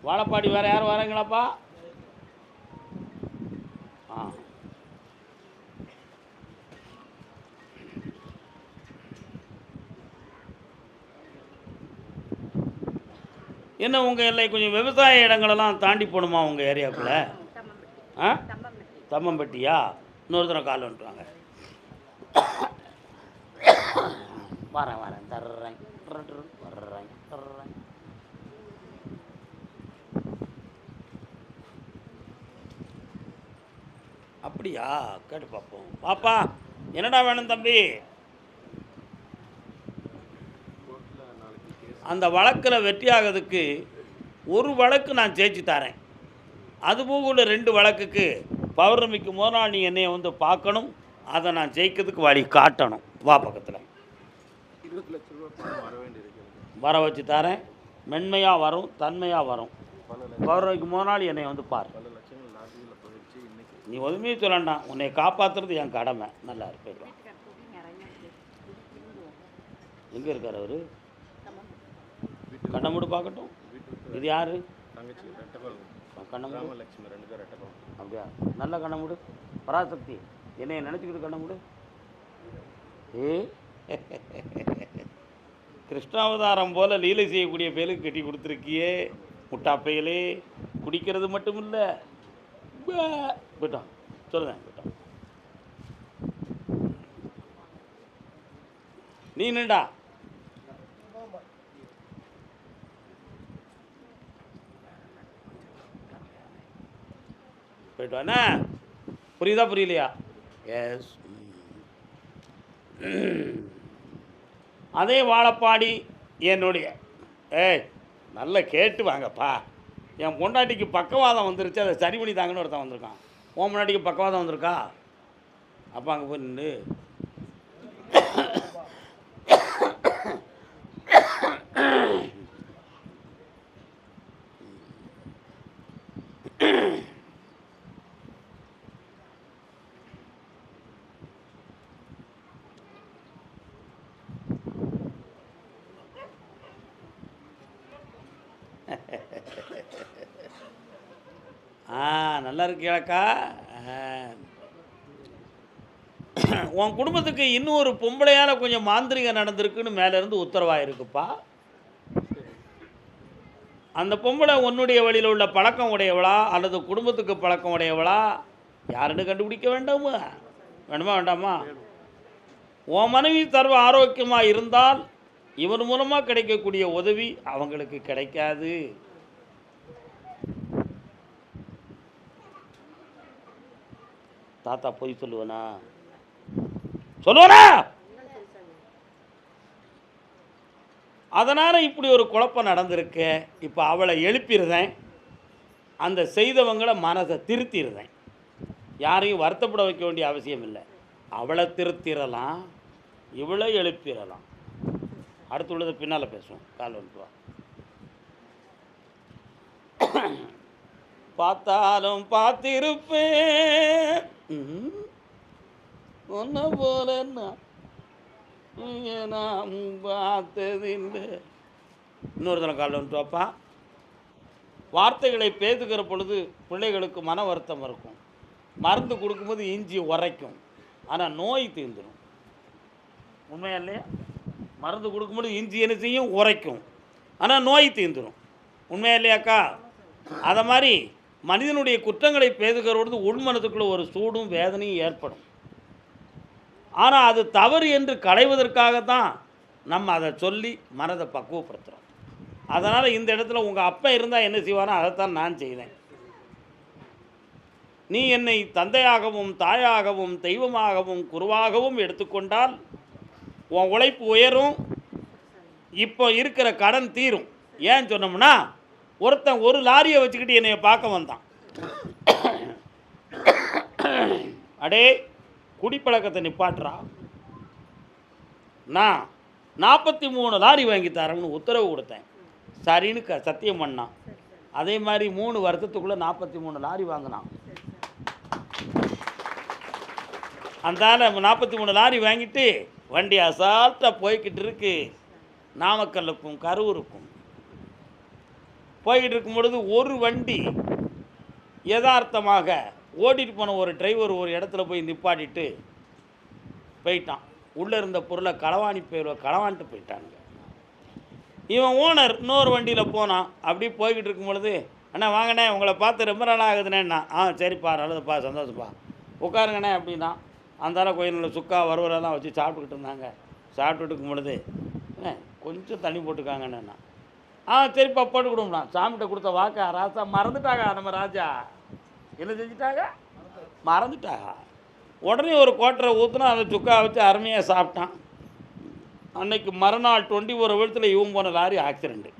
வாழப்பாடி வேறு யாரும் வரீங்களாப்பா? ஆ, என்ன உங்கள் எல்லை கொஞ்சம் விவசாய இடங்களெல்லாம் தாண்டி போகணுமா உங்கள் ஏரியாவுக்குள்ளே? ஆ, தம்மம்பட்டியா? இன்னொரு தடவை கால் வந்துட்டுவாங்க. வரேன் தர்றேன் தர்றேன். அப்படியா? கேட்டு பார்ப்போம். பாப்பா என்னடா வேணும் தம்பி? அந்த வழக்கில் வெற்றியாகிறதுக்கு ஒரு வழக்கு நான் ஜெயிச்சு தரேன். அதுபோக 2 வழக்குக்கு பௌர்ணமிக்கு முதல் நீ என்னைய வந்து பார்க்கணும். அதை நான் ஜெயிக்கிறதுக்கு வழி காட்டணும். வா பக்கத்தில் 20 லட்ச ரூபா பணம் வர வேண்டியிருக்கு. வர வச்சு தரேன். மென்மையாக வரும், தன்மையாக வரும். பௌர்ணமிக்கு முதல் என்னை வந்து பார். பல லட்சங்கள் லாட்டரியில் போயிடுச்சு. இன்னைக்கு நீ ஒதுமையே சொல்லண்டாம். உன்னை காப்பாற்றுறது என் கடமை. நல்லா இருப்பேன். எங்கே இருக்கார் அவர்? கண்ணை மூடு பார்க்கட்டும். இது யார்? தங்கச்சி ரெட்டப்பால் கண்ணை மூடு. லட்சுமி 2 பேர் ரெட்டப்பால். அப்படியா? நல்ல கண்ணை மூடு. பராசக்தி என்னைய நினச்சிக்கிட்டு கண்ணை மூடு. கிருஷ்ணாவதாரம் போல் லீலை செய்யக்கூடிய பேருக்கு கட்டி கொடுத்துருக்கியே முட்டாப்பையிலே. குடிக்கிறது மட்டும் இல்லை. போயிட்டான் சொல்லுதேன் போயிட்டான். நீ நின்றா. போயிட்டு வாண்ணா. புரியுதா புரியலையா? எஸ். அதே வாழப்பாடி என்னுடைய நல்லா கேட்டு வாங்கப்பா. என் பொண்டாட்டிக்கு பக்கவாதம் வந்துருச்சு. அதை சரி பண்ணி தாங்கன்னு ஒருத்தன் வந்திருக்கான். உன் பொண்டாட்டிக்கு பக்கவாதம் வந்திருக்கா? அப்போ அங்கே போய் நின்று நல்லா இருக்கியாக்கா? உன் குடும்பத்துக்கு இன்னும் ஒரு பொம்பளையால் கொஞ்சம் மாந்திரிகம் நடந்திருக்குன்னு மேலேருந்து உத்தரவாக இருக்குப்பா. அந்த பொம்பளை உன்னுடைய வழியில் உள்ள பழக்கம் உடையவளா அல்லது குடும்பத்துக்கு பழக்கம் உடையவளா யாருன்னு கண்டுபிடிக்க வேண்டாமா? வேண்டாமா? உன் மனைவி சர்வ ஆரோக்கியமாக இருந்தால் இவன் மூலமாக கிடைக்கக்கூடிய உதவி அவங்களுக்கு கிடைக்காது. தாத்தா போய் சொல்லுவனா? அதனால் இப்படி ஒரு குழப்பம் நடந்திருக்க. இப்போ அவளை எழுப்பிடுறேன். அந்த செய்தவங்களை மனதை திருத்திடுறேன். யாரையும் வருத்தப்பட வைக்க வேண்டிய அவசியம் இல்லை. அவளை திருத்திடலாம், இவளை எழுப்பிடலாம். அடுத்து உள்ளதை பின்னால் பேசுவோம். கால் வந்துட்டு வா. பார்த்தாலும் பார்த்திருப்பேன் ஒன்ன போல நான் பார்த்ததில்லை. இன்னொரு தடவை கால் வந்துட்டு வாப்பா. வார்த்தைகளை பேசுகிற பொழுது பிள்ளைகளுக்கு மன வருத்தம் இருக்கும். மருந்து கொடுக்கும்போது இஞ்சி உரைக்கும், ஆனால் நோய் தீர்ந்துடும். உண்மையா இல்லையா? மருந்து கொடுக்கும்போது இஞ்சி என்ன செய்யும்? உரைக்கும், ஆனால் நோய் தீர்ந்துடும். உண்மையா இல்லையாக்கா? அதை மாதிரி மனிதனுடைய குற்றங்களை பேசுகிற பொழுது உள்மனத்துக்குள்ளே ஒரு சூடும் வேதனையும் ஏற்படும். ஆனால் அது தவறு என்று களைவதற்காகத்தான் நம்ம அதை சொல்லி மனதை பக்குவப்படுத்துகிறோம். அதனால் இந்த இடத்துல உங்கள் அப்பா இருந்தால் என்ன செய்வானோ அதைத்தான் நான் செய்தேன். நீ என்னை தந்தையாகவும் தாயாகவும் தெய்வமாகவும் குருவாகவும் எடுத்துக்கொண்டால் உன் உழைப்பு உயரும். இப்போ இருக்கிற கடன் தீரும். ஏன் சொன்னோம்னா, ஒருத்தன் ஒரு லாரியை வச்சுக்கிட்டு என்னை பார்க்க வந்தான். அடே குடிப்பழக்கத்தை நிப்பாட்டுறா, நான் 43 லாரி வாங்கி தரேன்னு உத்தரவு கொடுத்தேன். சரின்னு சத்தியம் பண்ணான். அதே மாதிரி 3 வருஷத்துக்குள்ளே 43 லாரி வாங்கினான். அந்த 43 லாரி வாங்கிட்டு வண்டி அசால்ட்டாக போய்கிட்டு இருக்கு. நாமக்கல்லுக்கும் கரூருக்கும் போய்கிட்டு இருக்கும் பொழுது ஒரு வண்டி யதார்த்தமாக ஓட்டிகிட்டு போன ஒரு டிரைவர் ஒரு இடத்துல போய் நிப்பாட்டிட்டு போயிட்டான். உள்ளே இருந்த பொருளை களவான்ட்டு போயிட்டானுங்க. இவன் ஓனர் இன்னொரு வண்டியில் போனான். அப்படி போய்கிட்டு இருக்கும் பொழுது, அண்ணா வாங்கண்ணே, உங்களை பார்த்து ரொம்ப நாளாக ஆகுதுண்ணேண்ணா. சரிப்பா, நல்லதுப்பா, சந்தோஷப்பா, உட்காருங்கண்ணே அப்படின்னா. அந்தால கோயிலில் சுக்கா வறுவலெல்லாம் வச்சு சாப்பிட்டுக்கிட்டு இருந்தாங்க. சாப்பிட்டுட்டு இருக்கும் பொழுது, கொஞ்சம் தண்ணி போட்டுக்காங்கண்ணா. சரிப்பா போட்டு கொடுங்கண்ணா. சாமிகிட்ட கொடுத்த வாக்கா ராசா மறந்துட்டாங்க. நம்ம ராஜா என்ன செஞ்சுட்டாங்க? மறந்துட்டாங்க. உடனே ஒரு கோட்டரை ஊற்றுனா அதை சுக்கா வச்சு அருமையாக சாப்பிட்டான். அன்னைக்கு மறுநாள் 21 வருஷத்தில் இவன் போன லாரி ஆக்சிடெண்ட்டு.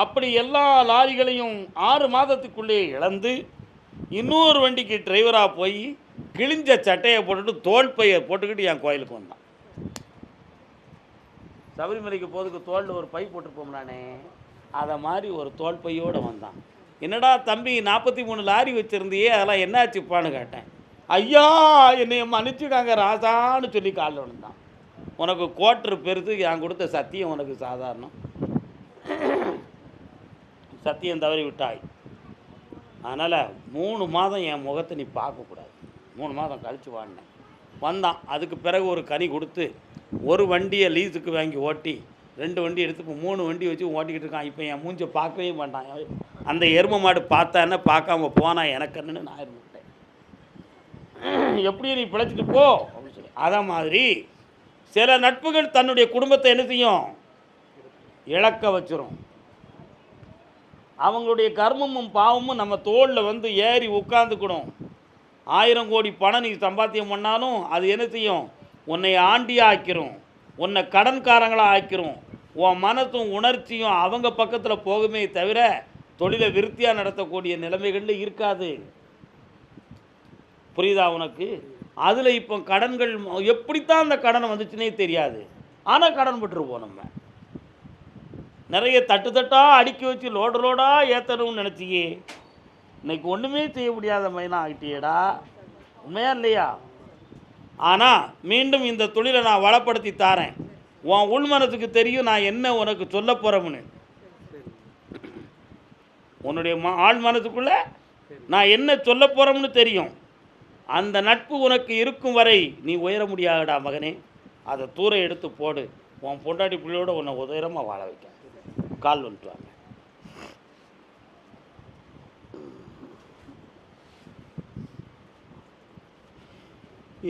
அப்படி எல்லா லாரிகளையும் 6 மாதத்துக்குள்ளே இழந்து இன்னொரு வண்டிக்கு டிரைவராக போய் கிழிஞ்ச சட்டையை போட்டுட்டு தோல் பையை போட்டுக்கிட்டு என் கோயிலுக்கு வந்தான். சபரிமலைக்கு போகிறதுக்கு தோளில் ஒரு பை போட்டிருப்போம் நானே, அதை மாதிரி ஒரு தோல் பையோடு வந்தான். என்னடா தம்பி 43 லாரி வச்சுருந்தியே, அதெல்லாம் என்னாச்சுப்பான்னு கேட்டேன். ஐயா என்னை மன்னிச்சுக்காங்க ராசான்னு சொல்லி காலில் விழுந்தான். உனக்கு கோட்டர் பெருசு, என் கொடுத்த சத்தியம் உனக்கு சாதாரணம், சத்தியம் தவறி விட்டாய். அதனால் 3 மாதம் என் முகத்தை நீ பார்க்கக்கூடாது, 3 மாதம் கழித்து வாடினேன். வந்தான். அதுக்கு பிறகு ஒரு கனி கொடுத்து ஒரு வண்டியை லீஸுக்கு வாங்கி ஓட்டி 2 வண்டி எடுத்து இப்போ 3 வண்டி வச்சு ஓட்டிக்கிட்டு இருக்கான். இப்போ என் மூஞ்சை பார்க்கவே மாட்டான். அந்த எருமை மாடு பார்த்தானே பார்க்காம போனால் எனக்கு என்னன்னு நான் இருந்துட்டேன். எப்படியும் நீ பிழைச்சிட்டு போ அப்படின்னு சொல்லி. அதை மாதிரி சில நட்புகள் தன்னுடைய குடும்பத்தை என்ன செய்யும்? இழக்க வச்சிரும். அவங்களுடைய கர்மமும் பாவமும் நம்ம தோளில் வந்து ஏறி உட்காந்துக்கணும். 1000 கோடி பணம் நீ சம்பாத்தியம் பண்ணாலும் அது என்ன செய்யும்? உன்னை ஆண்டியாக ஆக்கிரும், உன்னை கடன்காரங்களாக ஆக்கிரும். உன் மனசும் உணர்ச்சியும் அவங்க பக்கத்தில் போகுமே தவிர தொழிலை விருத்தியாக நடத்தக்கூடிய நிலைமைகளில் இருக்காது. புரியுதா உனக்கு? அதில் இப்போ கடன்கள் எப்படித்தான் அந்த கடனை வந்துச்சுன்னே தெரியாது. ஆனால் கடன் பட்டுருவோம். நம்ம நிறைய தட்டாக அடுக்கி வச்சு லோடாக ஏற்றணும்னு நினச்சியே இன்னைக்கு ஒன்றுமே செய்ய முடியாத மைனா ஆகிட்டியடா. உண்மையா இல்லையா? ஆனால் மீண்டும் இந்த தொழிலை நான் வளப்படுத்தி தாரேன். உன் உள் மனசுக்கு தெரியும் நான் என்ன உனக்கு சொல்ல போகிறேன்னு. உன்னுடைய ஆள் மனசுக்குள்ளே நான் என்ன சொல்ல போகிறோம்னு தெரியும். அந்த நட்பு உனக்கு இருக்கும் வரை நீ உயர முடியாதடா மகனே. அதை தூர எடுத்து போடு. உன் பொண்டாட்டி பிள்ளையோட உன்னை உயரமாக வாழ வைக்க கால் வந்துட்டு வாங்க.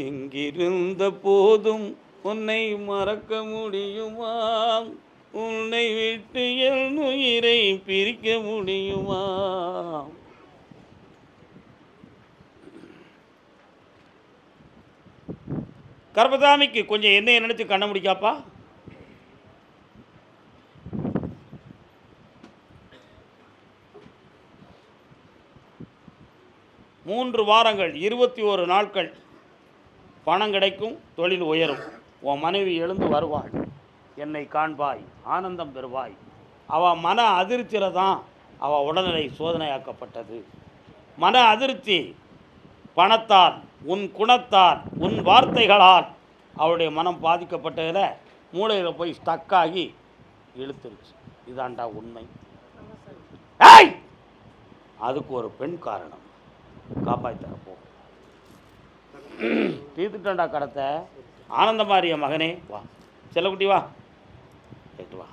எங்கிருந்த போதும் உன்னை மறக்க முடியுமா? உன்னை விட்டு என் உயிரை பிரிக்க முடியுமா? கர்பசாமிக்கு கொஞ்சம் எண்ணெயை நினைச்சு கண்ண முடிக்காப்பா. மூன்று வாரங்கள் 21 நாட்கள் பணம் கிடைக்கும், தொழில் உயரும். உன் மனைவி எழுந்து வருவாள், என்னை காண்பாய், ஆனந்தம் பெறுவாய். அவள் மன அதிர்ச்சியில் தான் அவள் உடல்நிலை சோதனையாக்கப்பட்டது. மன அதிர்ச்சி பணத்தால், உன் குணத்தால், உன் வார்த்தைகளால் அவளுடைய மனம் பாதிக்கப்பட்டதில் மூளையில் போய் ஸ்டக்காகி இழுத்துருச்சு. இதாண்டா உண்மை. அதுக்கு ஒரு பெண் காரணம். காப்பாற்றித்தரப்போ தீர்த்துட்டாண்டா கடத்தை. ஆனந்தமாரிய மகனே வா, செல்லக்குட்டி வா, கேட்டு வா,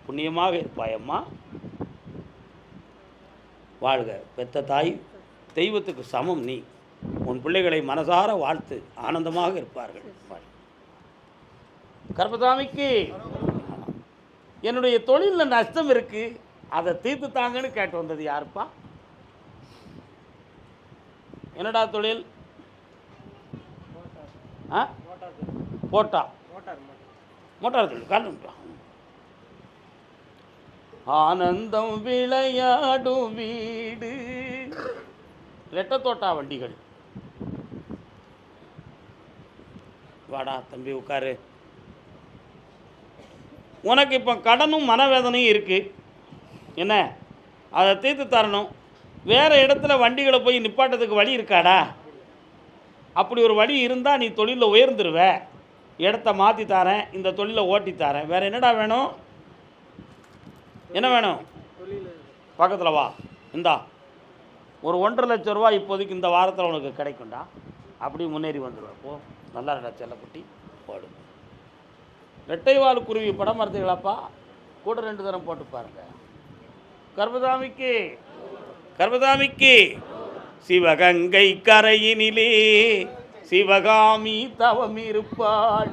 புண்ணியமாக இருப்பாயம்மா. வாழ்க. பெத்த தாய் தெய்வத்துக்கு சமம் நீ. உன் பிள்ளைகளை மனசார வாழ்த்து, ஆனந்தமாக இருப்பார்கள். கர்பசாமிக்கு என்னுடைய தொழிலில் நஷ்டம் இருக்கு, அதை தீர்த்து தாங்கன்னு கேட்டு வந்தது யாருப்பா? என்னடா தொழில்? மோட்டார் தொழில். கால் ஆனந்தம் விளையாடும் வீடு, ரெட்டத்தோட்டா வண்டிகள். வாடா தம்பி உட்காரு. உனக்கு இப்போ கடனும் மனவேதனையும் இருக்குது. என்ன, அதை தீர்த்து தரணும். வேறு இடத்துல வண்டிகளை போய் நிப்பாட்டத்துக்கு வழி இருக்காடா? அப்படி ஒரு வழி இருந்தால் நீ தொழிலில் உயர்ந்துருவ. இடத்த மாற்றி தரேன், இந்த தொழிலை ஓட்டி தரேன். வேறு என்னடா வேணும்? என்ன வேணும்? பக்கத்தில் வா, இந்தா ஒரு 1.5 லட்ச ரூபா இப்போதைக்கு இந்த வாரத்தில் உனக்கு கிடைக்கும்டா. அப்படி முன்னேறி வந்துடுவேன். போ, நல்லா இருக்கா செல்லக்குட்டி, போடு. ரெட்டைவால் குருவி படம் மறந்துங்களாப்பா? கூட 2 தரம் போட்டு பாருங்க. கர்பதாமிக்கு கர்பதாமிக்கு சிவகங்கை கரையினிலே சிவகாமி தவம் இருப்பாள்,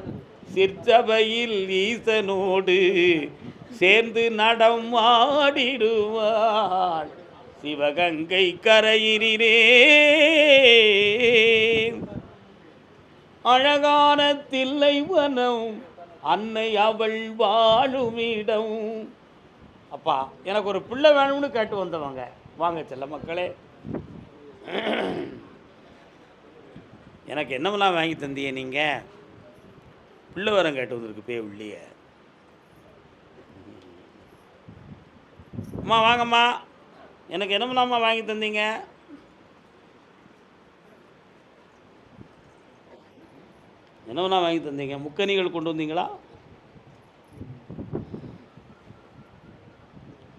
சிற்சபையில் ஈசனோடு சேர்ந்து நடம் ஆடிடுவாள். சிவகங்கை கரையினிலே அழகான தில்லைவனம் அன்னை அவள் வாழுமிடம். அப்பா, எனக்கு ஒரு பிள்ளை வேணும்னு கேட்டு வந்தவங்க வாங்க செல்ல மக்களே. எனக்கு என்னமெல்லாம் வாங்கி தந்தீங்க நீங்கள்? பிள்ளை வரம் கேட்டு வந்திருக்கு பே உள்ளிய. அம்மா வாங்கம்மா, எனக்கு என்னமெல்லாம்மா வாங்கி தந்தீங்க? என்னவெல்லாம் வாங்கி தந்தீங்க? முக்கணிகள் கொண்டு வந்தீங்களா?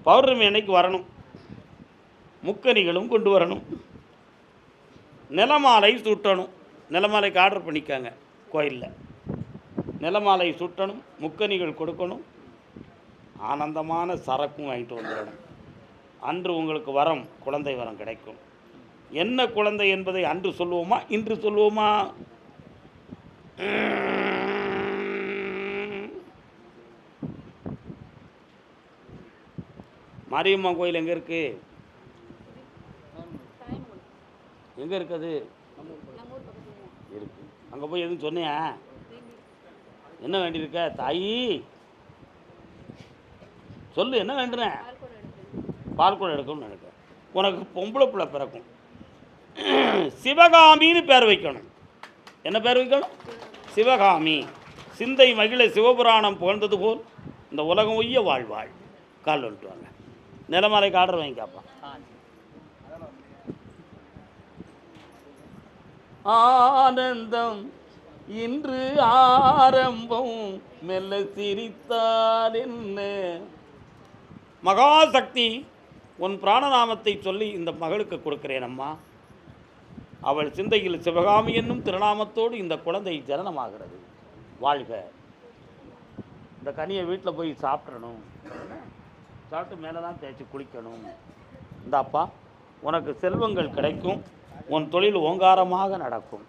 பௌர்ணமி அன்னைக்கு வரணும், முக்கணிகளும் கொண்டு வரணும். நிலமாலை சுட்டணும். நிலமாலைக்கு ஆர்டர் பண்ணிக்காங்க கோயிலில். நிலமாலை சுட்டணும், முக்கணிகள் கொடுக்கணும், ஆனந்தமான சரக்கும் வாங்கிட்டு வந்துடணும். அன்று உங்களுக்கு வரம், குழந்தை வரம் கிடைக்கும். என்ன குழந்தை என்பதை அன்று சொல்லுவோமா, இன்று சொல்லுவோமா? மாரியம்மா கோயில் எங்கே இருக்குது? எங்கே இருக்குது? இருக்கு. அங்கே போய் எதுவும் சொன்னியா? என்ன வேண்டியிருக்க தாயி? சொல்லு, என்ன வேண்டுனேன்? பால்குடம் எடுக்கணும்னு நினைக்கிறேன். உனக்கு பொம்பளை பிள்ளை பிறக்கும். சிவகாமின்னு பேர் வைக்கணும். என்ன பேர் வைக்கணும்? சிவகாமி. சிந்தை மகிழ சிவபுராணம் புகழ்ந்தது போல் இந்த உலகம் உய்ய வாழ்வாள். கால் வந்துட்டு வாங்க. நிலமலைக்கு ஆர்டர் வாங்கிக்காப்பா. ஆனந்தம் இன்று ஆரம்பம், மெல்ல சிரித்தால் என்ன. மகாசக்தி, உன் பிராணநாமத்தை சொல்லி இந்த மகளுக்கு கொடுக்கிறேன் அம்மா. அவள் சிந்தையில் சிவகாமி என்னும் திருநாமத்தோடு இந்த குழந்தை ஜனனமாகிறது. வாழ்க. இந்த கனியை வீட்டில் போய் சாப்பிட்றணும். சாப்பிட்டு மேலே தான் தேய்ச்சி குளிக்கணும். இந்தாப்பா, உனக்கு செல்வங்கள் கிடைக்கும், உன் தொழில் ஓங்காரமாக நடக்கும்,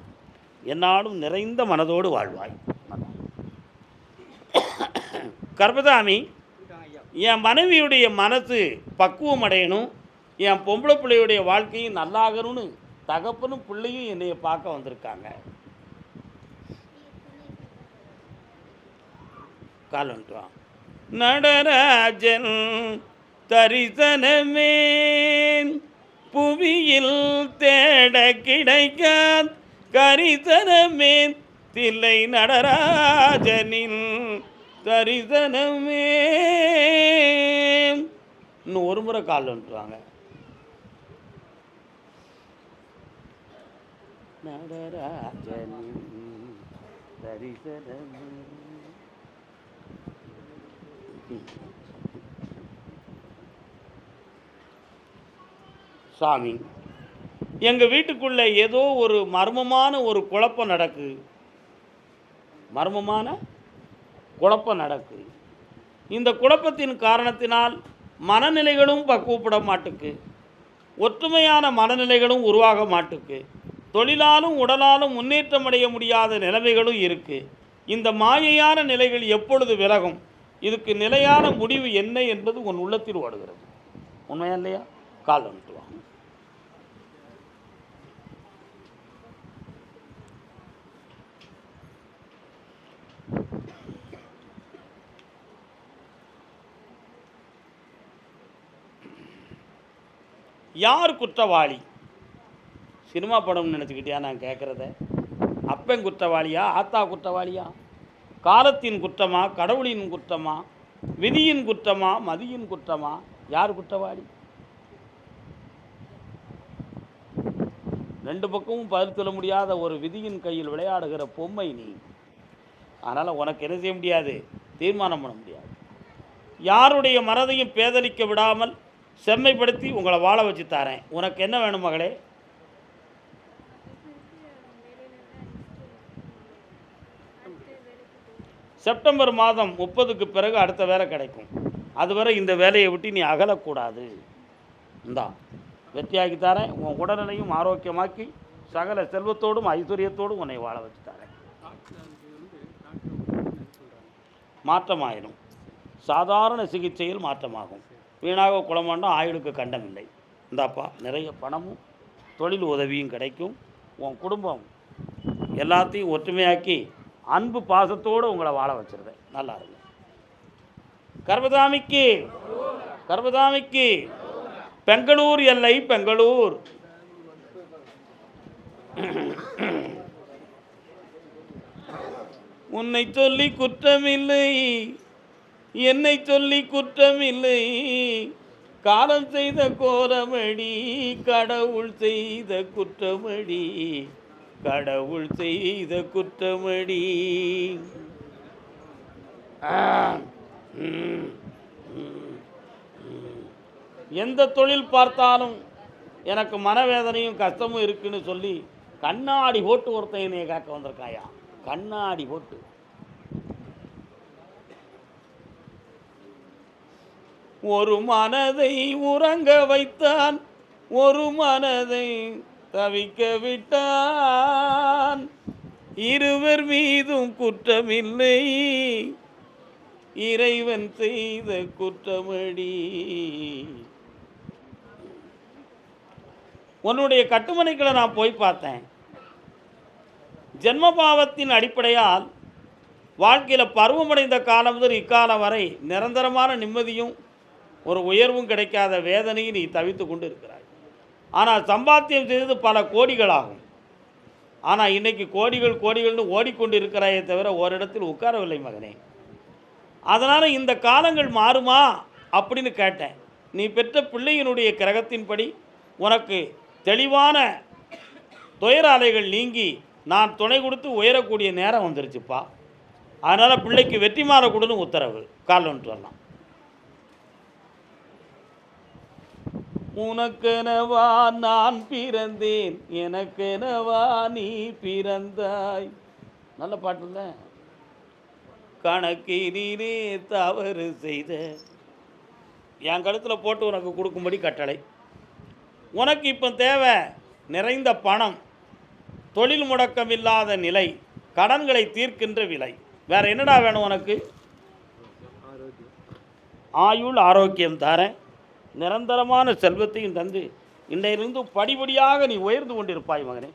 என்னாலும் நிறைந்த மனதோடு வாழ்வாய். கர்பதாமி, என் மனைவியுடைய மனசு பக்குவம் அடையணும், என் பொம்பளை பிள்ளையுடைய வாழ்க்கையும் நல்லாகணும்னு தகப்பனும் பிள்ளையும் என்னைய பார்க்க வந்திருக்காங்க. கால் வந்துட்டு நடராஜன் தரிசனமே புவியில் தேட கிடைக்க கரிசனமே தில்லை நடராஜனின் தரிசனமே. இன்னும் ஒரு முறை கால் வந்துட்டுவாங்க. நடராஜனின் தரிசனமே. சாமி, எங்கள் வீட்டுக்குள்ளே ஏதோ ஒரு மர்மமான ஒரு குழப்பம் நடக்கு. மர்மமான குழப்பம் நடக்கு. இந்த குழப்பத்தின் காரணத்தினால் மனநிலைகளும் பக்குவப்பட மாட்டுக்கு, ஒற்றுமையான மனநிலைகளும் உருவாக மாட்டுக்கு, தொழிலாலும் உடலாலும் முன்னேற்றம் அடைய முடியாத நிலைமைகளும் இருக்குது. இந்த மாயையான நிலைகள் எப்பொழுது விலகும்? இதுக்கு நிலையான முடிவு என்ன என்பது உன் உள்ளத்தில் ஓடுகிறது. உண்மையா இல்லையா? கால் வந்துட்டு வா. யார் குற்றவாளி? சினிமா படம்னு நினச்சிக்கிட்டியா நான் கேட்குறத? அப்பன் குற்றவாளியா, ஆத்தா குற்றவாளியா? காலத்தின் குற்றமா, கடவுளின் குற்றமா, விதியின் குற்றமா, மதியின் குற்றமா? யார் குற்றவாளி? ரெண்டு பக்கமும் பதில் சொல்ல முடியாத ஒரு விதியின் கையில் விளையாடுகிற பொம்மை நீ. அதனால் உனக்கு என்ன செய்ய முடியாது, தீர்மானம் பண்ண முடியாது. யாருடைய மனதையும் பேதலிக்க விடாமல் செம்மைப்படுத்தி உங்களை வாழ வச்சு தரேன். உனக்கு என்ன வேணும் மகளே? செப்டம்பர் மாதம் 30க்கு பிறகு அடுத்த வேலை கிடைக்கும். அதுவரை இந்த வேலையை விட்டு நீ அகலக்கூடாது. இந்தா வெற்றியாக்கி தரேன். உன் உடல்நிலையும் ஆரோக்கியமாக்கி சகல செல்வத்தோடும் ஐஸ்வர்யத்தோடும் உன்னை வாழ வச்சு தரேன். மாற்றமாயிடும். சாதாரண சிகிச்சையில் மாற்றமாகும். வீணாக குளமாண்டோம், ஆயுளுக்கு கண்டமில்லை. இந்தாப்பா நிறைய பணமும் தொழில் உதவியும் கிடைக்கும். உன் குடும்பம் எல்லாத்தையும் ஒற்றுமையாக்கி அன்பு பாசத்தோடு உங்களை வாழ வச்சிருந்தேன். நல்லா இருங்க. கர்பதாமிக்கு கர்பதாமிக்கு பெங்களூர் எல்லை பெங்களூர். உன்னை சொல்லி குற்றமில்லை, என்னை சொல்லி குற்றமில்லை, காலம் செய்த கோரமடி, கடவுள் செய்த குற்றமடி, கடவுள் செய்த குற்றமடி. எந்த தொழில் பார்த்தாலும் எனக்கு மனவேதனையும் கஷ்டமும் இருக்குன்னு சொல்லி கண்ணாடி போட்டு ஒருத்தன் என்னைய காக்க வந்திருக்காயா. கண்ணாடி போட்டு ஒரு மனதை உறங்க வைத்தான், ஒரு மனதை தவிக்க விட்டான். இருவர் மீதும் குற்றமில்லை, இறைவன் செய்த குற்றமடி. உன்னுடைய கட்டுமனைகளை நான் போய் பார்த்தேன். ஜென்மபாவத்தின் அடிப்படையால் வாழ்க்கையில் பருவமடைந்த காலம் முதல் இக்காலம் வரை நிரந்தரமான நிம்மதியும் ஒரு உயர்வும் கிடைக்காத வேதனையை நீ தவித்து கொண்டு இருக்கிறாய். ஆனால் சம்பாத்தியம் செய்தது பல கோடிகளாகும். ஆனால் இன்றைக்கி கோடிகள் கோடிகள்னு ஓடிக்கொண்டு இருக்கிறாயே தவிர ஓரிடத்தில் உட்காரவில்லை மகனே. அதனால் இந்த காலங்கள் மாறுமா அப்படின்னு கேட்டேன். நீ பெற்ற பிள்ளையினுடைய கிரகத்தின்படி உனக்கு தெளிவான துயர அலைகள் நீங்கி நான் துணை கொடுத்து உயரக்கூடிய நேரம் வந்துருச்சுப்பா. அதனால் பிள்ளைக்கு வெற்றி மாறக்கூடன்னு உத்தரவு. கால் வந்துட்டு வரலாம். உனக்கெனவா நான் பிறந்தேன், எனக்கெனவா நீ பிறந்தாய். நல்ல பாட்டு இல்லை? கணக்கினே தவறு செய்த என் கழுத்தில் போட்டு உனக்கு கொடுக்கும்படி கட்டளை. உனக்கு இப்போ தேவை நிறைந்த பணம், தொழில் முடக்கம் இல்லாத நிலை, கடன்களை தீர்க்கின்ற விலை. வேறு என்னடா வேணும் உனக்கு? ஆயுள் ஆரோக்கியம் தரேன், நிரந்தரமான செல்வத்தையும் தந்து இன்றையிலிருந்து படிப்படியாக நீ உயர்ந்து கொண்டிருப்பாய் மகனே.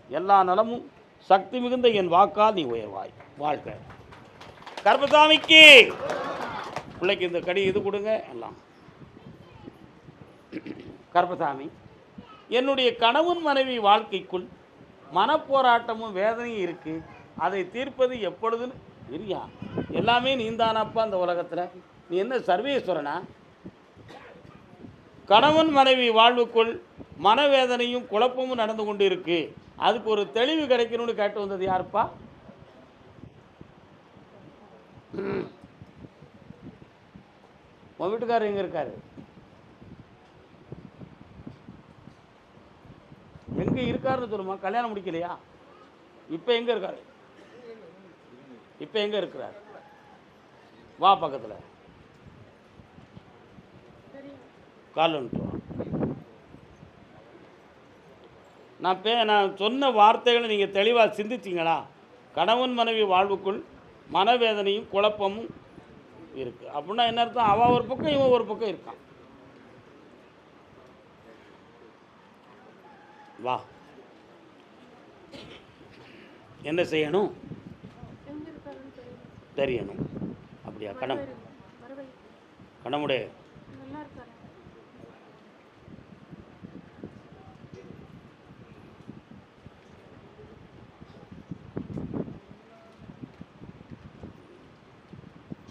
எல்லா நலமும் சக்தி மிகுந்த என் வாக்கால் நீ உயர்வாய். வாழ்க. கர்பசாமிக்கு பிள்ளைக்கு இந்த கடி இது கொடுங்க எல்லாம். கர்பசாமி, என்னுடைய கணவன் மனைவி வாழ்க்கைக்குள் மனப்போராட்டமும் வேதனையும் இருக்குது. அதை தீர்ப்பது எப்பொழுதுன்னு இல்லையா? எல்லாமே நீந்தானப்பா அந்த உலகத்தில். நீ என்ன சர்வேஸ்வரனா? கணவன் மனைவி வாழ்வுக்குள் மனவேதனையும் குழப்பமும் நடந்து கொண்டு இருக்கு. அதுக்கு ஒரு தெளிவு கிடைக்கணும்னு கேட்டு வந்தது யாருப்பா? உன் வீட்டுக்காரர் எங்கே இருக்காரு? எங்கே இருக்காருன்னு சொல்லுமா? கல்யாணம் முடிக்கலையா? இப்போ எங்கே இருக்காரு? இப்போ எங்கே இருக்கிறார்? வா பக்கத்தில் கால் வந்துட்டு. நான் சொன்ன வார்த்தைகளை நீங்கள் தெளிவாக சிந்திச்சிங்களா? கணவன் மனைவி வாழ்வுக்குள் மனவேதனையும் குழப்பமும் இருக்குது அப்படின்னா என்ன அர்த்தம்? அவள் ஒரு பக்கம் இவன் ஒரு பக்கம் இருக்கான். வா, என்ன செய்யணும் தெரியணும். அப்படியா? கணமுடைய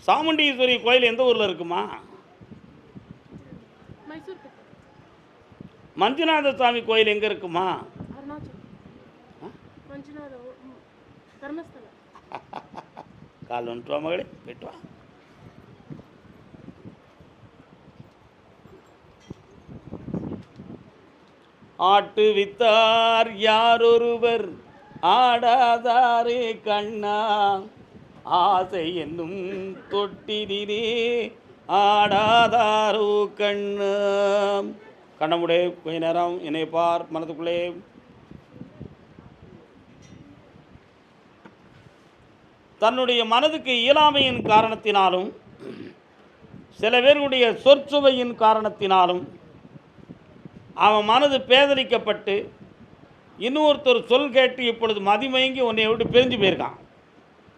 சாமுண்டீஸ்வரி கோயில் எந்த ஊரில் இருக்குமா? மஞ்சுநாத சுவாமி கோயில் எங்கே இருக்குமா? கால் வந்துட்டு வா மகளே, போயிட்டு வா. ஆட்டு வித்தார் யாரொருவர் ஆடாதாரே கண்ணா, ஆசை என்னும் தொட்டினிலே ஆடாதாரோ கண்ணா. கண்ணமுடைய கொஞ்ச நேரம் என்னை பார். மனதுக்குள்ளே தன்னுடைய மனதுக்கு இயலாமையின் காரணத்தினாலும் சில பேருடைய சொற்சுவையின் காரணத்தினாலும் அவன் மனது பேதலிக்கப்பட்டு இன்னொருத்தர் சொல் கேட்டு இப்பொழுது மதிமயங்கி உன்னை விட்டு பிரிஞ்சு போயிருக்கான்.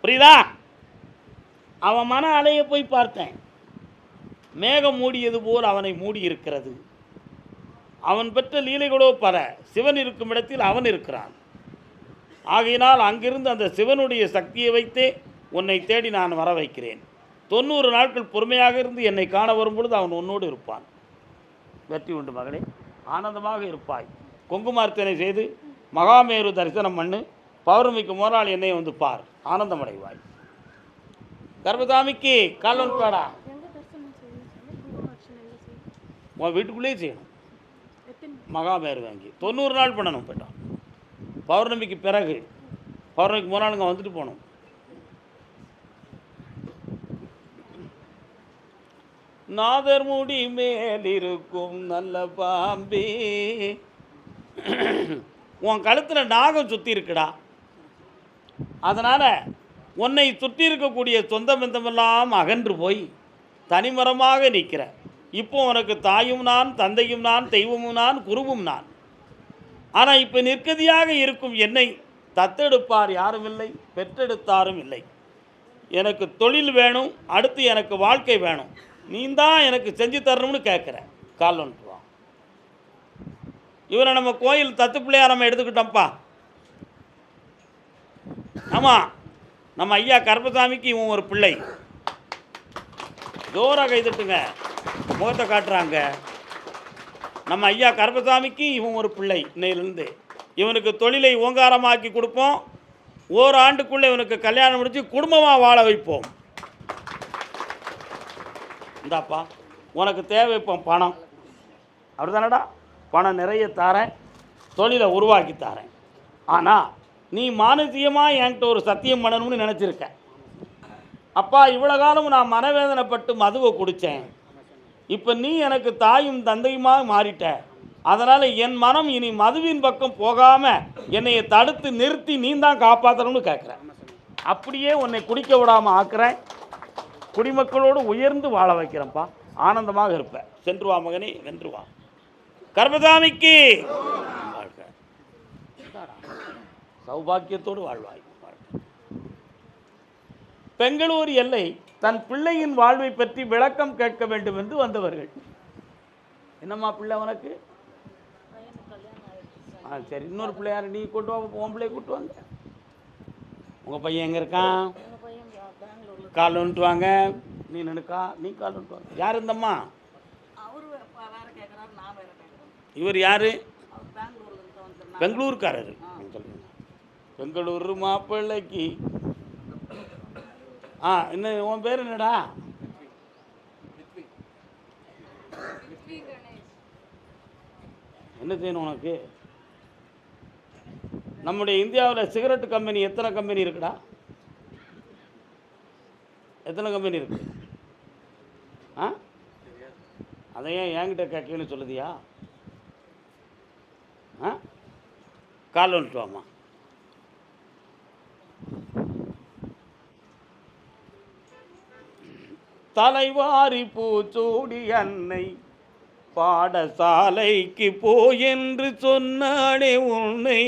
புரியுதா? அவன் மன அலையை போய் பார்த்தேன். மேகம் மூடியது போல் அவனை மூடி இருக்கிறது. அவன் பெற்ற லீலைகளோ பல. சிவன் இருக்கும் இடத்தில் அவன் இருக்கிறான். ஆகையினால் அங்கிருந்து அந்த சிவனுடைய சக்தியை வைத்தே உன்னை தேடி நான் வர வைக்கிறேன். 90 நாட்கள் பொறுமையாக இருந்து என்னை காண வரும்பொழுது அவன் உன்னோடு இருப்பான். வெற்றி உண்டு மகளே, ஆனந்தமாக இருப்பாய். குங்குமார்த்தனை செய்து மகாமேரு தரிசனம் பண்ணு. பௌர்ணமிக்கு மோரால் என்னை வந்து பார், ஆனந்தமடைவாய். கர்ப்பசாமிக்கு காலன் பாடா உன் வீட்டுக்குள்ளேயே செய்யணும். மகாமேரு வாங்கி 90 நாள் பண்ணணும். போய்ட்டான் பௌர்ணமிக்கு பிறகு, பௌர்ணமிக்கு மோரால் இங்கே வந்துட்டு போகணும். நாதர் முடி மேலிருக்கும் நல்ல பாம்பே, உன் கழுத்தில் நாகம் சுற்றி இருக்குடா. அதனால் உன்னை சுற்றி இருக்கக்கூடிய சொந்த பந்தமெல்லாம் அகன்று போய் தனிமரமாக நிற்கிற. இப்போ உனக்கு தாயும் நான், தந்தையும் நான், தெய்வமும் நான், குருவும் நான். ஆனால் இப்போ நிற்கதியாக இருக்கும் என்னை தத்தெடுப்பார் யாரும் இல்லை, பெற்றெடுத்தாரும் இல்லை. எனக்கு தொழில் வேணும், அடுத்து எனக்கு வாழ்க்கை வேணும், நீ தான் எனக்கு செஞ்சு தரணும்னு கேட்குற. கால் வந்துட்டு வா. இவரை நம்ம கோயில் தத்து பிள்ளையா நம்ம எடுத்துக்கிட்டோம்ப்பா. ஆமாம், நம்ம ஐயா கருப்பசாமிக்கு இவன் ஒரு பிள்ளை. ஜோராக கைதட்டுங்க, முகத்தை காட்டுறாங்க. நம்ம ஐயா கருப்பசாமிக்கு இவன் ஒரு பிள்ளை. இன்னையிலேருந்து இவனுக்கு தொழிலை ஓங்காரமாக்கி கொடுப்போம். ஓராண்டுக்குள்ளே இவனுக்கு கல்யாணம் முடித்து குடும்பமாக வாழ வைப்போம். இந்தாப்பா உனக்கு தேவை இப்போ பணம், அப்படி தானடா? பணம் நிறைய தாரேன், தொழிலை உருவாக்கி தாரேன். ஆனால் நீ மானசீகமாக என்கிட்ட ஒரு சத்தியம் பண்ணணும்னு நினச்சிருக்க. அப்பா இவ்வளோ காலம் நான் மனவேதனைப்பட்டு மதுவை குடித்தேன், இப்போ நீ எனக்கு தாயும் தந்தையுமாக மாறிட்ட. அதனால் என் மனம் இனி மதுவின் பக்கம் போகாமல் என்னையை தடுத்து நிறுத்தி நீ தான் காப்பாற்றணும்னு கேட்குறேன். அப்படியே உன்னை குடிக்க விடாமல் ஆக்குறேன், குடிமக்களோடு உயர்ந்து வாழ வைக்கிறேன்ப்பா. ஆனந்தமாக இருப்பேன். சென்று வா மகனே, வென்று வா. கர்ப்பசாமிக்கு வாழ்க்கை சௌபாக்கியத்தோடு வாழ்வாய். பெங்களூர் எல்லை தன் பிள்ளையின் வாழ்வை பற்றி விளக்கம் கேட்க வேண்டும் என்று வந்தவர்கள். என்னம்மா பிள்ளை உனக்கு? சரி, இன்னொரு பிள்ளையார் நீ கொண்டு வா, உன் பிள்ளைய கூட்டு வாங்க. உங்கள் பையன் எங்கே இருக்கான்? கால் வந்துட்டு வாங்க. நீ நினைக்கா, நீ கால் வந்துட்டு வாங்க. யார் இந்தம்மா? இவர் யார்? பெங்களூர்காரர். பெங்களூர் மாப்பிள்ளைக்கு என்ன உன் பேர் என்னடா? என்ன செய்யணும் உனக்கு? நம்முடைய இந்தியாவில் சிகரெட் கம்பெனி எத்தனை கம்பெனி இருக்குடா? எத்தனை கம்பெனி இருக்கு? அதையே என்கிட்ட கேட்கன்னு சொல்லுதியா? கால் வந்துட்டு வாமா. தலைவாரி பூச்சூடி அன்னை பாடசாலைக்கு போ என்று சொன்னாடே உன்னை.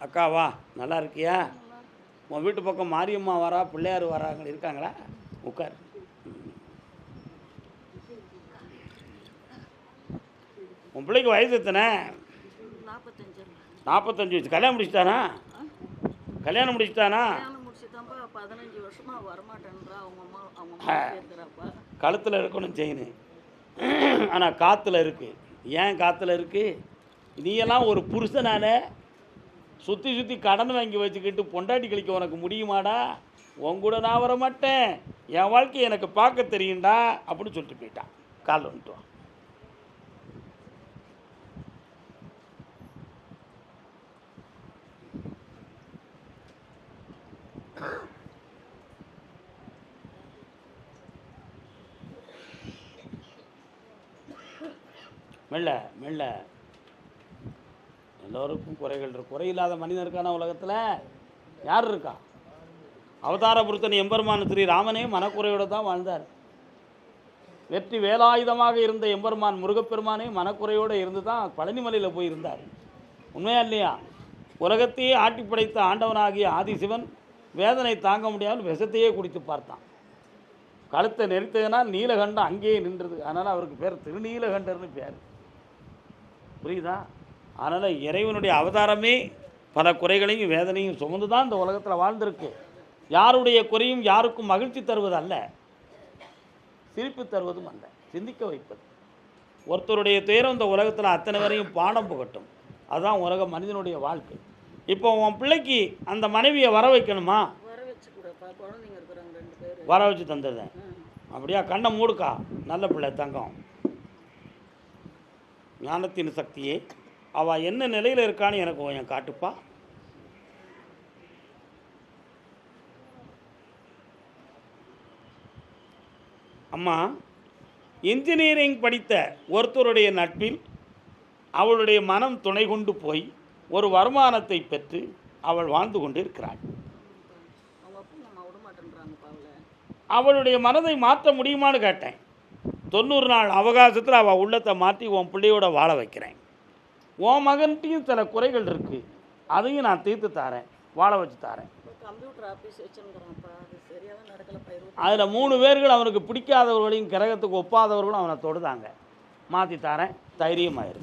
அக்காவா, நல்லா இருக்கியா? உன் வீட்டு பக்கம் மாரியம்மா வரா, பிள்ளையார் வராங்க, இருக்காங்களா? உட்கார். உன் பிள்ளைக்கு வயசு எத்தனை? 45 வயசு. கல்யாணம் முடிச்சுட்டானா? கல்யாணம் முடிச்சுட்டானா? கழுத்தில் இருக்கணும் செயின், ஆனால் காற்றுல இருக்கு. ஏன் காற்றுல இருக்கு? நீயெல்லாம் ஒரு புருஷனால சுற்றி சுற்றி கடன் வாங்கி வச்சுக்கிட்டு பொண்டாட்டி கழிக்க உனக்கு முடியுமாடா? உங்கூட நான் வர மாட்டேன், என் வாழ்க்கையை எனக்கு பார்க்க தெரியும்டா அப்படின்னு சொல்லிட்டு போயிட்டான். கால் வந்துட்டு வா. மெல்ல மெல்ல. எல்லோருக்கும் குறைகள் இருக்கு. குறையில்லாத மனிதன் இருக்கான உலகத்தில்? யார் இருக்கா? அவதார புருத்தன் எம்பெருமான் ஸ்ரீ ராமனே மனக்குறையோடு தான் வாழ்ந்தார். வெற்றி வேலாயுதமாக இருந்த எம்பெருமான் முருகப்பெருமானே மனக்குறையோடு இருந்து தான் பழனிமலையில் போயிருந்தார். உண்மையா இல்லையா? உலகத்தையே ஆட்டி படைத்த ஆண்டவனாகிய ஆதிசிவன் வேதனை தாங்க முடியாமல் விஷத்தையே குடித்து பார்த்தான். கழுத்தை நெரித்ததுனால் நீலகண்டம் அங்கேயே நின்றது. அதனால் அவருக்கு பேர் திருநீலகண்டர்னு பேர். புரியுதா? அதனால் இறைவனுடைய அவதாரமே பல குறைகளையும் வேதனையும் சுமந்து தான் இந்த உலகத்தில் வாழ்ந்திருக்கு. யாருடைய குறையும் யாருக்கும் மகிழ்ச்சி தருவது அல்ல, சிரிப்பு தருவதும் அல்ல, சிந்திக்க வைப்பது. ஒருத்தருடைய துயரம் இந்த உலகத்தில் அத்தனை வரையும் பாடம் புகட்டும். அதுதான் உலக மனிதனுடைய வாழ்க்கை. இப்போ உன் பிள்ளைக்கு அந்த மனைவியை வர வைக்கணுமா? வர வச்சு தந்துடுறேன். அப்படியா? கண்ணை மூடுக்கா. நல்ல பிள்ளை தங்கம். ஞானத்தின் சக்தியே, அவள் என்ன நிலையில் இருக்கான்னு எனக்கு கொஞ்சம் காட்டுப்பா. அம்மா, இன்ஜினியரிங் படித்த ஒருத்தருடைய நட்பில் அவளுடைய மனம் துணை கொண்டு போய் ஒரு வருமானத்தை பெற்று அவள் வாழ்ந்து கொண்டிருக்கிறாள். அவளுடைய மனதை மாற்ற முடியுமான்னு கேட்டேன். 90 நாள் அவகாசத்தில் அவள் உள்ளத்தை மாற்றி உன் பிள்ளையோட வாழ வைக்கிறேன். உன் மகன்கிட்டையும் சில குறைகள் இருக்குது, அதையும் நான் தீர்த்து தாரேன், வாழ வச்சு தாரேன். அதில் 3 பேர்கள் அவனுக்கு பிடிக்காதவர்களையும் கிரகத்துக்கு ஒப்பாதவர்களும் அவனை தொடுதாங்க. மாற்றி தாரேன், தைரியமாயிரு.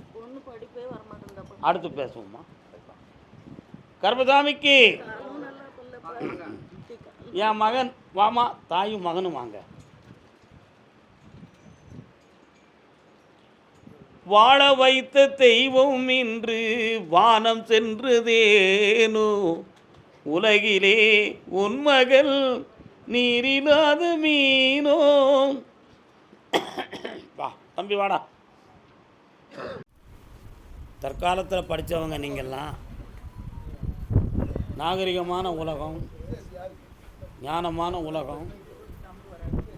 அடுத்து பேசுவோம்மா. கர்மசாமிக்கு என் மகன் வாமா, தாயும் மகனும் வாங்க. வாழ வைத்த தெய்வம் இன்று வானம் சென்றதேனோ, உலகிலே உன்மகள் நீரில்லாத மீனோ. வா தம்பி வாடா. தற்காலத்தில் படித்தவங்க நீங்கள்லாம். நாகரிகமான உலகம், ஞானமான உலகம்.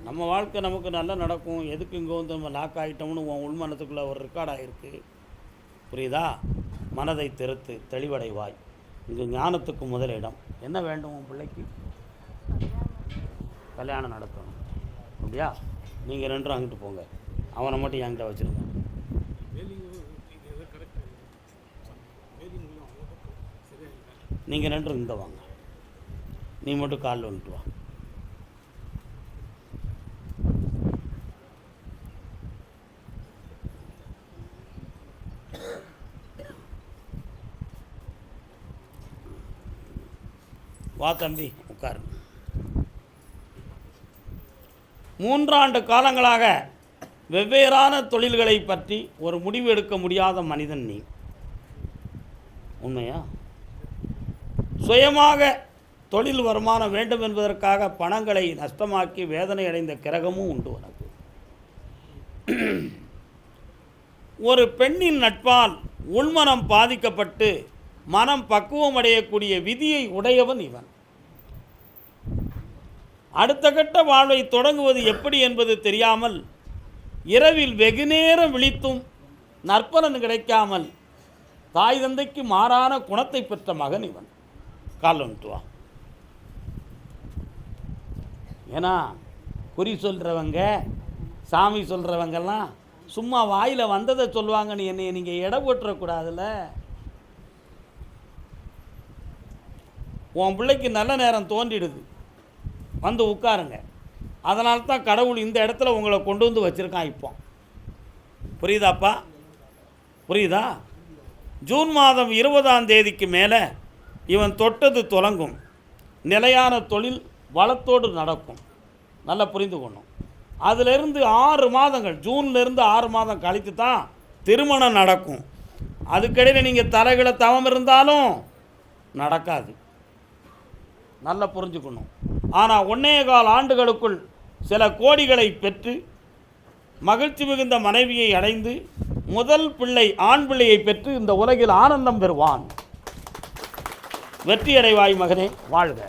நம்ம வாழ்க்கை நமக்கு நல்லா நடக்கும். எதுக்கு இங்கே வந்து நம்ம லாக் ஆகிட்டோம்னு உன் உள்மனத்துக்குள்ளே ஒரு ரெக்கார்டாக இருக்குது. புரியுதா? மனதை திருத்து, தெளிவடைவாய். இங்கே ஞானத்துக்கு முதலிடம். என்ன வேண்டும் உன் பிள்ளைக்கு? கல்யாணம் நடத்தணும். அப்படியா? நீங்கள் 2 அங்கிட்டு போங்க, அவனை மட்டும் என்கிட்ட வச்சுருங்க. நீங்கள் 2 இங்கே வாங்க, நீ மட்டும் காலில் வந்துட்டு வா. வா தம்பி, உட்காரு. 3 ஆண்டு காலங்களாக வெவ்வேறான தொழில்களை பற்றி ஒரு முடிவு எடுக்க முடியாத மனிதன் நீ. உண்மையா? சுயமாக தொழில் வருமானம் வேண்டும் என்பதற்காக பணங்களை நஷ்டமாக்கி வேதனை அடைந்த கிரகமும் உண்டு உனக்கு. ஒரு பெண்ணின் நட்பால் உள்மனம் பாதிக்கப்பட்டு மனம் பக்குவம் அடையக்கூடிய விதியை உடையவன் இவன். அடுத்த கட்ட வாழ்வை தொடங்குவது எப்படி என்பது தெரியாமல் இரவில் வெகுநேரம் விழித்தும் நற்பலன் கிடைக்காமல் தாய் தந்தைக்கு மாறான குணத்தை பெற்ற மகன் இவன். கால் வந்துட்டு வா. ஏன்னா குறி சொல்கிறவங்க, சாமி சொல்கிறவங்கெல்லாம் சும்மா வாயில் வந்ததை சொல்லுவாங்கன்னு என்னை நீங்கள் எடை போட்டுறக்கூடாதுல்ல. உன் பிள்ளைக்கு நல்ல நேரம் தோன்றிடுது, வந்து உட்காருங்க. அதனால தான் கடவுள் இந்த இடத்துல உங்களை கொண்டு வந்து வச்சுருக்கான். இப்போ புரியுதாப்பா? புரியுதா? ஜூன் மாதம் 20ஆம் தேதிக்கு மேலே இவன் தொட்டது தொடங்கும். நிலையான தொழில் வளத்தோடு நடக்கும். நல்லா புரிந்து கொள்ளும். அதிலிருந்து 6 மாதங்கள், ஜூன்லேருந்து 6 மாதம் கழித்து தான் திருமணம் நடக்கும். அதுக்கிடையில் நீங்கள் தலைகளை தவம் இருந்தாலும் நடக்காது. நல்லா புரிஞ்சுக்கணும். ஆனால் 1.25 ஆண்டுகளுக்குள் சில கோடிகளை பெற்று மகிழ்ச்சி மிகுந்த மனைவியை அடைந்து முதல் பிள்ளை ஆண் பிள்ளையை பெற்று இந்த உலகில் ஆனந்தம் பெறுவான். வெற்றியடைவாய் மகனே, வாழ்க.